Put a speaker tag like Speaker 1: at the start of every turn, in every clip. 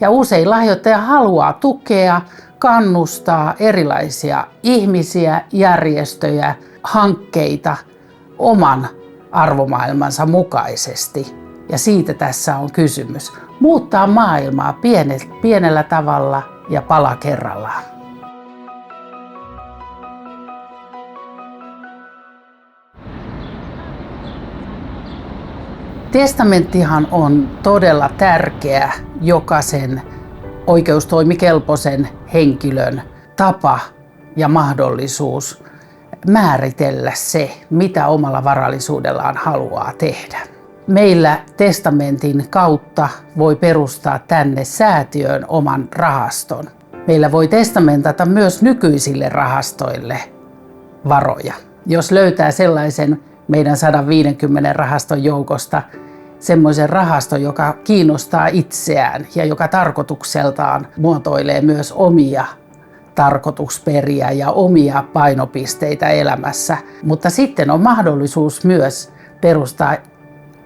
Speaker 1: Ja usein lahjoittaja haluaa tukea, kannustaa erilaisia ihmisiä, järjestöjä, hankkeita oman arvomaailmansa mukaisesti. Ja siitä tässä on kysymys. Muuttaa maailmaa pienellä tavalla ja pala kerrallaan. Testamenttihan on todella tärkeä jokaisen oikeustoimikelpoisen henkilön tapa ja mahdollisuus määritellä se, mitä omalla varallisuudellaan haluaa tehdä. Meillä testamentin kautta voi perustaa tänne säätiöön oman rahaston. Meillä voi testamentata myös nykyisille rahastoille varoja. Jos löytää sellaisen meidän 150 rahaston joukosta semmoisen rahaston, joka kiinnostaa itseään ja joka tarkoitukseltaan muotoilee myös omia tarkoitusperiä ja omia painopisteitä elämässä. Mutta sitten on mahdollisuus myös perustaa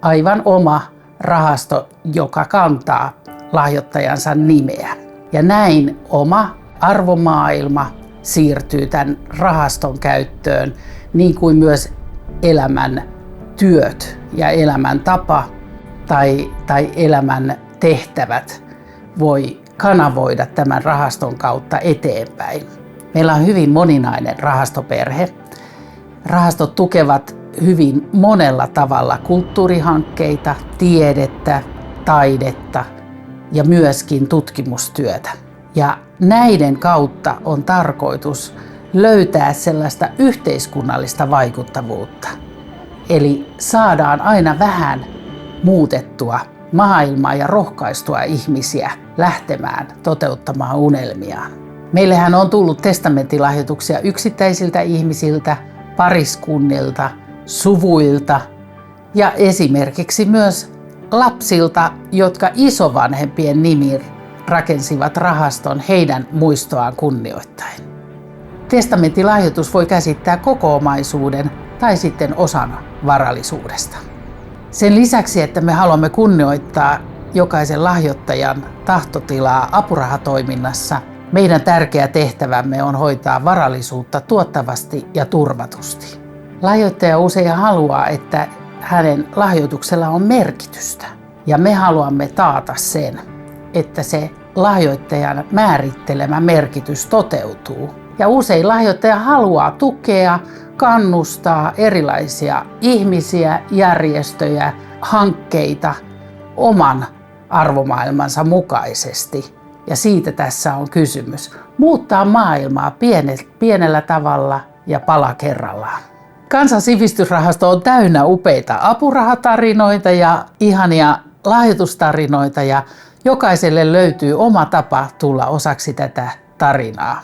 Speaker 1: aivan oma rahasto, joka kantaa lahjoittajansa nimeä. Ja näin oma arvomaailma siirtyy tämän rahaston käyttöön, niin kuin myös elämän työt ja elämäntapa tai elämän tehtävät voi kanavoida tämän rahaston kautta eteenpäin. Meillä on hyvin moninainen rahastoperhe. Rahastot tukevat hyvin monella tavalla kulttuurihankkeita, tiedettä, taidetta ja myöskin tutkimustyötä. Ja näiden kautta on tarkoitus löytää sellaista yhteiskunnallista vaikuttavuutta. Eli saadaan aina vähän muutettua maailmaa ja rohkaistua ihmisiä lähtemään toteuttamaan unelmiaan. Meillähän on tullut testamenttilahjoituksia yksittäisiltä ihmisiltä, pariskunnilta, suvuilta ja esimerkiksi myös lapsilta, jotka isovanhempien nimiin rakensivat rahaston heidän muistoaan kunnioittaen. Testamenttilahjoitus voi käsittää koko omaisuuden tai sitten osan varallisuudesta. Sen lisäksi, että me haluamme kunnioittaa jokaisen lahjoittajan tahtotilaa apurahatoiminnassa, meidän tärkeä tehtävämme on hoitaa varallisuutta tuottavasti ja turvatusti. Lahjoittaja usein haluaa, että hänen lahjoituksella on merkitystä. Ja me haluamme taata sen, että se lahjoittajan määrittelemä merkitys toteutuu. Ja usein lahjoittaja haluaa tukea, kannustaa erilaisia ihmisiä, järjestöjä, hankkeita oman arvomaailmansa mukaisesti. Ja siitä tässä on kysymys. Muuttaa maailmaa pienellä tavalla ja pala kerrallaan. Kansan sivistysrahasto on täynnä upeita apurahatarinoita ja ihania lahjoitustarinoita ja jokaiselle löytyy oma tapa tulla osaksi tätä tarinaa.